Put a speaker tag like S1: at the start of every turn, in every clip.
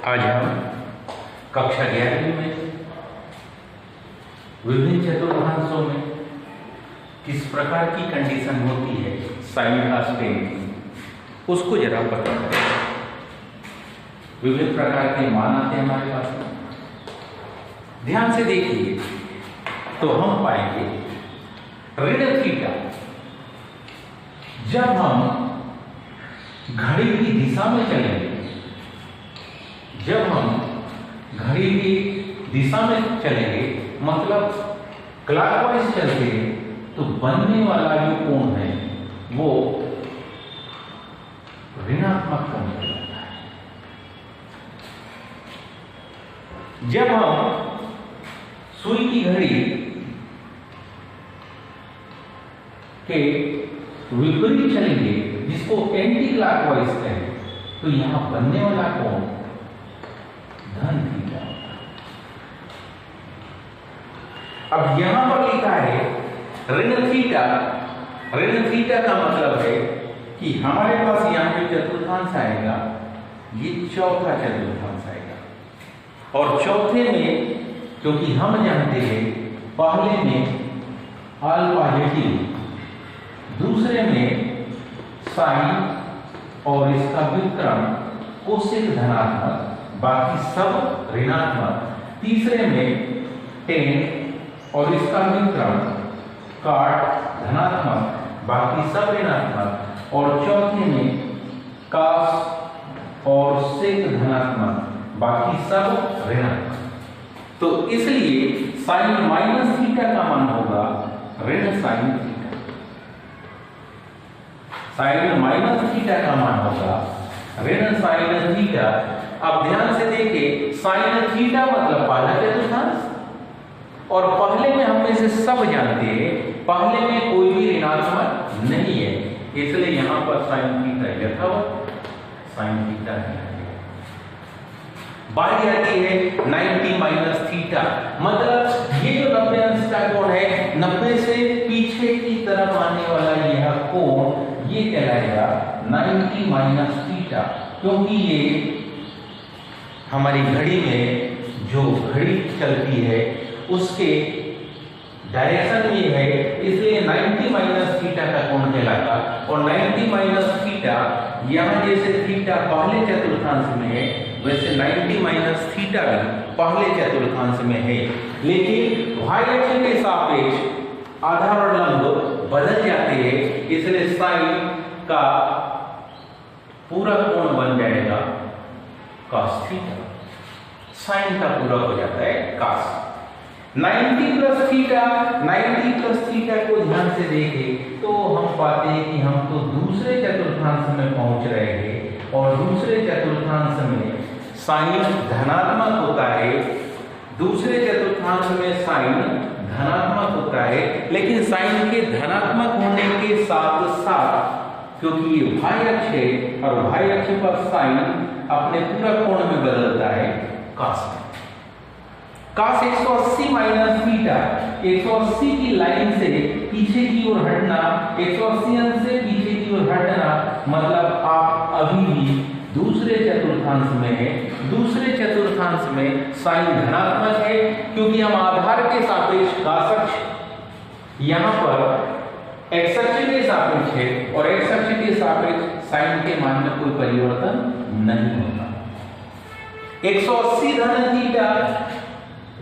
S1: आज हम कक्षा 11वीं में विभिन्न चतुर्थांशों में किस प्रकार की कंडीशन होती है साइन cos tan की, उसको जरा पता करें। विभिन्न प्रकार के मान आते हैं हमारे पास में। ध्यान से देखिए तो हम पाएंगे ऋण थीटा जब हम घड़ी की दिशा में चलेंगे, जब हम घड़ी की दिशा में चलेंगे मतलब क्लॉकवाइज चलते हैं, तो बनने वाला जो कोण है वो ऋणात्मक कोण कहलाता है। जब हम सुई की घड़ी के विपरीत चलेंगे जिसको एंटी क्लॉकवाइज कहें, तो यहां बनने वाला कोण धन थीटा। अब यहां पर लिखा है ऋण थीटा। ऋण थीटा का मतलब है कि हमारे पास यहां पे चतुर्थांश आएगा, ये चौथा चतुर्थांश आएगा, और चौथे में क्योंकि हम जानते हैं पहले में ऑल पॉजिटिव, दूसरे में साइन और इसका व्युत्क्रम कोसेक धनात्मक, बाकी सब ऋणात्मक, तीसरे में टेन और इसका व्युत्क्रम काट धनात्मक, बाकी सब ऋणात्मक, और चौथे में कास और सेक धनात्मक, बाकी सब ऋणात्मक। तो इसलिए साइन माइनस थीटा का मान होगा ऋण साइन थीटा। साइन माइनस थीटा का मान होगा ऋण साइन थीटा। अब ध्यान से देखिए, साइन थीटा मतलब पहला चतुर्थांश, और पहले में हम में से सब जानते हैं पहले में कोई भी ऋणात्मक नहीं है, इसलिए यहां पर साइन थीटा यथावत साइन थीटा है। बात आती है 90 माइनस थीटा, मतलब ये जो 90 अंश का कोण है, 90 से पीछे की तरफ आने वाला यह कोण ये कहलाएगा 90 माइनस थीटा, क्योंकि ये हमारी घड़ी में जो घड़ी चलती है उसके डायरेक्शन में है, इसलिए 90 माइनस थीटा का कोण कहलाता। और 90 माइनस थीटा यहां जैसे थीटा पहले चतुर्थांश में है, वैसे 90 माइनस थीटा भी पहले चतुर्थांश में है, लेकिन y अक्ष के सापेक्ष आधार और लंब बदल जाते हैं, इसलिए साइन का पूरा कोण बन जाएगा cos थीटा। साइन का पूरा हो जाता है cos। 90 plus theta, 90 plus theta को ध्यान से देखें तो हम पाते हैं कि हम तो दूसरे चतुर्थांश में पहुंच रहे हैं, और दूसरे चतुर्थांश में साइन धनात्मक होता है, दूसरे चतुर्थांश में साइन धनात्मक होता है, लेकिन साइन के धनात्मक होने के साथ साथ क्योंकि ये y अक्ष है और y अक्ष पर साइन अपने पूरा कोण में बदलता है cos। cos 180 माइनस थीटा, 180 की लाइन से पीछे की ओर हटना, 180 अंश से पीछे की ओर हटना, मतलब आप अभी भी दूसरे चतुर्थांश में है। दूसरे चतुर्थांश में साइन धनात्मक है, क्योंकि हम आधार के सापेक्ष cos अक्ष यहां पर x अक्ष के सापेक्ष है, और x अक्ष के सापेक्ष साइन के मान में कोई परिवर्तन नहीं होता। 180 धन थीटा,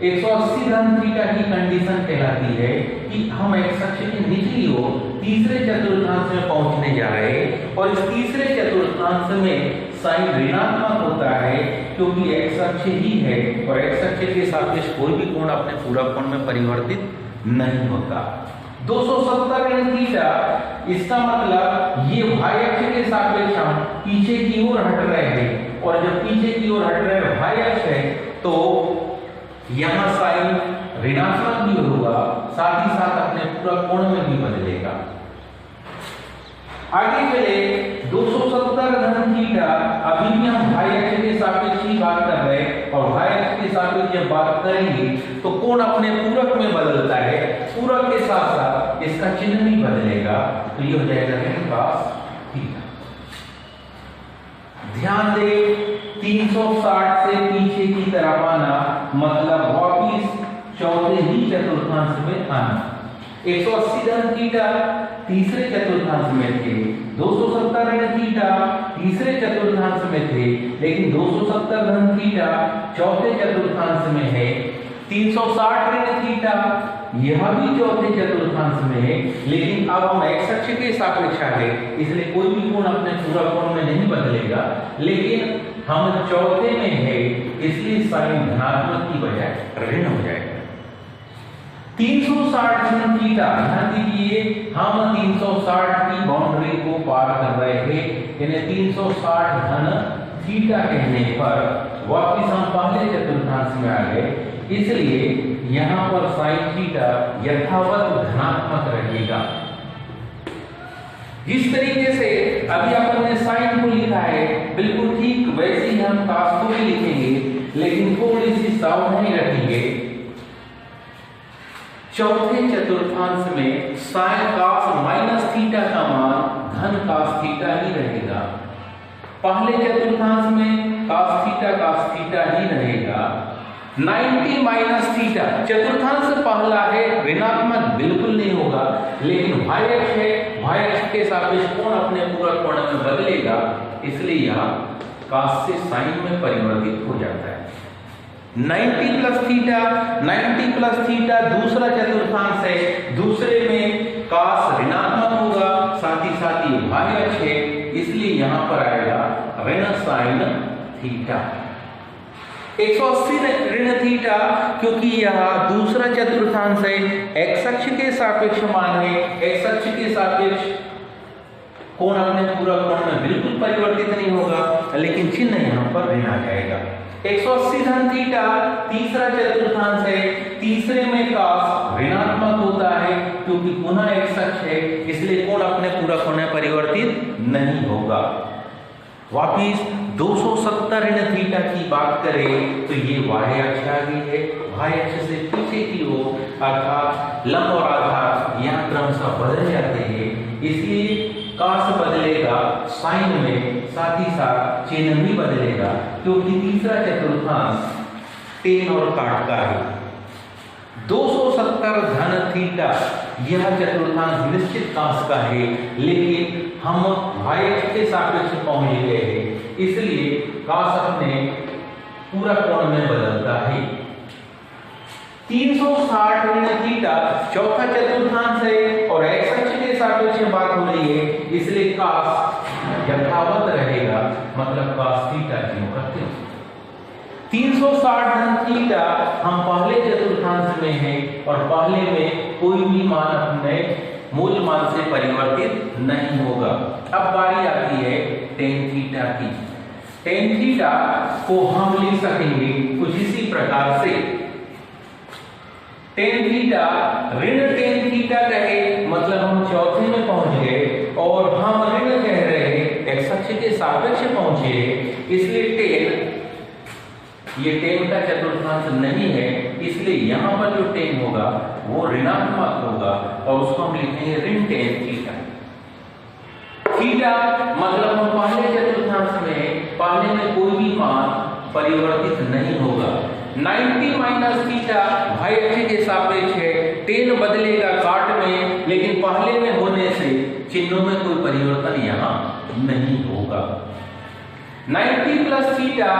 S1: 180 धन थीटा की कंडीशन कहलाती है कि हम x अक्ष के निचली ओर तीसरे चतुर्थांश में पहुंचने जा रहे हैं, और इस तीसरे चतुर्थांश में साइन ऋणात्मक होता है, क्योंकि x अक्ष ही है, और x अक्ष के सापेक्ष कोई भी कोण अपने पूरा कोण में परिवर्तित नहीं होता। 270 ऋण थीटा, इसका मतलब ये y अक्ष के सापेक्ष हम पीछे की ओर हट रहे हैं, और जब पीछे की ओर हट रहे हैं y अक्ष है, तो यहां साइन ऋणात्मक भी होगा, साथ ही साथ अपने पूरा कोण में भी बदलेगा। आगे चले 270 धन थीटा, अभी भी हम y अक्ष के सापेक्ष ही बात कर रहे हैं, और y अक्ष के सापेक्ष जब बात करेंगे तो कोण अपने पूरक में बदलता है, पूरक के साथ साथ इसका चिन्ह भी बदलेगा, तो ये हो जाएगा ऋण cos थीटा। ध्यान दें 360 से पीछे की तरफ आना, मतलब वापिस चौथे ही चतुर्थांश में आना। 180 धन थीटा तीसरे चतुर्थांश में थे, 270 ऋण थीटा तीसरे चतुर्थांश में थे, लेकिन 270 धन थीटा चौथे चतुर्थांश में है। 360 ऋण थीटा यह भी चौथे चतुर्थांश में है, लेकिन अब हम एक्स अक्ष के सापेक्ष है, इसलिए कोई भी कोण अपने पूरा कोण में नहीं बदलेगा, लेकिन हम चौथे में है, इसलिए साइन धनात्मक की बजाय ऋण हो जाएगा। 360 धन थीटा, ध्यान दीजिए हम 360 की बाउंड्री को पार कर रहे थे, यानी 360 धन थीटा कहने पर वापिस हम पहले चतुर्थांश में आ गए, इसलिए यहां पर साइन थीटा यथावत धनात्मक रहेगा। जिस तरीके से अभी अपन ने साइन को लिखा है बिल्कुल ठीक वैसे ही हम कास को भी लिखेंगे, लेकिन थोड़ी सी सावधानी रखेंगे। चौथे चतुर्थांश में साइन कास माइनस थीटा का मान धन कास थीटा ही रहेगा। पहले चतुर्थांश में कास थीटा ही रहेगा। 90 माइनस थीटा, चतुर्थांश पहला है, ऋणात्मक बिल्कुल नहीं होगा, लेकिन y अक्ष है, y अक्ष के सापेक्ष कोण अपने पूरा कोण में बदलेगा, इसलिए यह कास से साइन में परिवर्तित हो जाता है। 90 प्लस थीटा दूसरा चतुर्थांश है, दूसरे में कास ऋणात्मक होगा, साथ ही y अक्ष है, इसलिए यहां पर आएगा ऋण साइन थीटा। 180 ऋण थीटा, क्योंकि यह दूसरा चतुर्थांश है, एक्स अक्ष के सापेक्ष मान है, एक्स अक्ष के सापेक्ष कोण अपने पूरा कोण में बिल्कुल परिवर्तित नहीं होगा, लेकिन चिन्ह यहां पर ऋण आ जाएगा। 180 धन थीटा तीसरा चतुर्थांश है, तीसरे में कास ऋणात्मक होता है, क्योंकि पुनः एक्स अक्ष है, इसलिए कोण अपने पूरा कोण में परिवर्तित नहीं होगा। वापिस 270 ऋण थीटा की बात करें तो ये y अक्ष आ गई है, y अक्ष से पीछे की ओर अर्थात लंब और आधार यहाँ क्रमशः बदल जाते हैं, इसलिए कास बदलेगा साइन में, साथ ही साथ चिन्ह भी बदलेगा, क्योंकि तीसरा चतुर्थांश टेन और काट का है। 270 धन थीटा यह चतुर्थांश निश्चित कास का है, लेकिन हम y अक्ष के सापेक्ष पहुंच गए हैं, इसलिए कास अपने पूरा कोण में बदलता है। 360 ऋण थीटा चौथा चतुर्थांश है और x अक्ष के सापेक्ष बात हो रही है, इसलिए कास यथावत रहेगा, मतलब कास थीटा क्यों करते हैं। 360 धन थीटा हम पहले चतुर्थांश में हैं और पहले में कोई भी मान अपने मूल मान से परिवर्तित नहीं होगा। अब बारी आती है टेन थीटा की। टेन थीटा को हम लिख सकेंगे कुछ इसी प्रकार से, टेन थीटा ऋण टेन थीटा कहे, मतलब हम चौथे में पहुंच गए और हम ऋण कह रहे हैं, एक्स अक्ष के सापेक्ष पहुंचे, इसलिए टेन, ये टेन का चतुर्थांश नहीं है, इसलिए यहां पर जो टेन होगा वो ऋणात्मक होगा और उसको हम लिखेंगे ऋण टेन थीटा। थीटा मतलब हम पहले चतुर्थांश में, पहले में कोई भी मान परिवर्तित नहीं होगा। 90 माइनस थीटा y अक्ष के सापेक्ष है, टेन बदलेगा काट में, लेकिन पहले में होने से चिन्हों में कोई परिवर्तन यहां नहीं होगा। 90 प्लस थीटा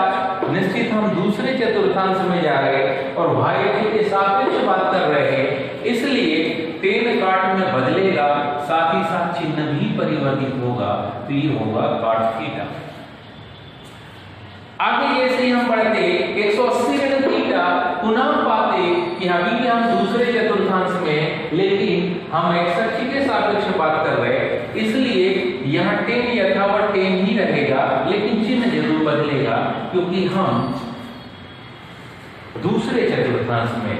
S1: निश्चित हम दूसरे चतुर्थांश में जा रहे और y अक्ष के सापेक्ष बात कर रहे हैं, इसलिए टेन काट में बदलेगा, साथ ही साथ चिन्ह भी परिवर्तित होगा, तो ये होगा काट थीटा। आगे जैसे ही हम पढ़ते 180 ऋण थीटा पुनः पाते कि अभी भी हम दूसरे चतुर्थांश में, लेकिन हम एक्स अक्ष के सापेक्ष बात कर रहे हैं, इसलिए यहाँ टेन यथावत टेन ही रहेगा, लेकिन चिन्ह जरूर बदलेगा, क्योंकि हम दूसरे चतुर्थांश में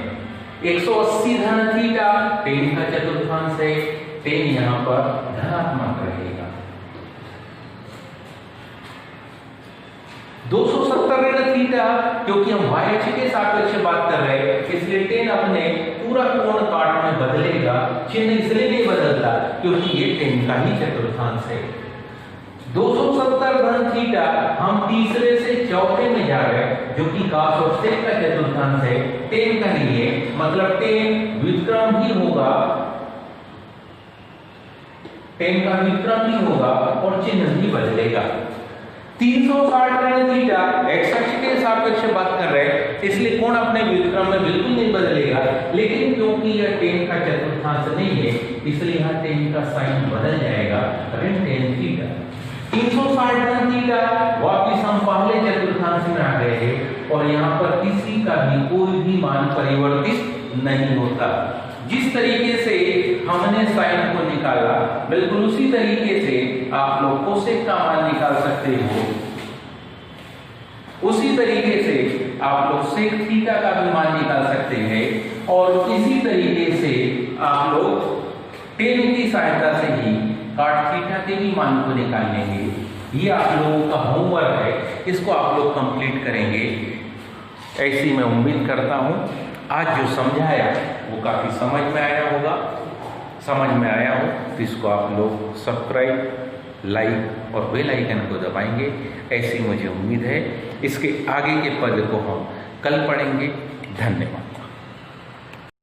S1: 180 धन थीटा टेन का चतुर्थांश है, टेन यहाँ पर धनात्मक रहेगा। 270 ऋण थीटा, क्योंकि हम y अक्ष के सापेक्ष बात कर रहे हैं, इसलिए टेन अपने पूरा कोण काट में बदलेगा, चिन्ह इसलिए नहीं बदलता क्योंकि ये टेन का ही चतुर्थांश है। 270 धन थीटा हम तीसरे से चौथे में जा रहे हैं, जो कि cos और sec का चतुर्थांश है। tan का नहीं है, मतलब tan व्युत्क्रम ही होगा, tan का व्युत्क्रम ही होगा और चिन्ह भी बदलेगा। 360 ऋण थीटा x अक्ष के सापेक्ष बात कर रहे हैं, इसलिए कोण अपने व्युत्क्रम में बिल्कुल नहीं बदलेगा, लेकिन क्योंकि यह tan का चतुर्थांश नहीं है, इसलिए यहाँ tan का साइन बदल जाएगा, ऋण tan थीटा। 360 ऋण थीटा वापिस हम पहले चतुर्थांश में आ गए हैं और यहाँ पर किसी का भी कोई भी मान परिवर्तित नहीं होता। जिस तरीके से हमने साइन को निकाला, बिल्कुल उसी तरीके से आप लोग कोसेक का मान निकाल सकते हो। उसी तरीके से आप लोग सेक थीटा का भी मान निकाल सकते हैं और इसी तरीके से आप लोग टेन की सहायता से ही कॉट थीटा के भी मान को निकाल लेंगे। ये आप लोगों का होमवर्क है, इसको आप लोग कंप्लीट करेंगे ऐसी मैं उम्मीद करता हूँ। आज जो समझाया वो काफ़ी समझ में आया होगा। समझ में आया हो तो इसको आप लोग सब्सक्राइब, लाइक और बेल आइकन को दबाएंगे, ऐसी मुझे उम्मीद है। इसके आगे के पद को हम कल पढ़ेंगे। धन्यवाद।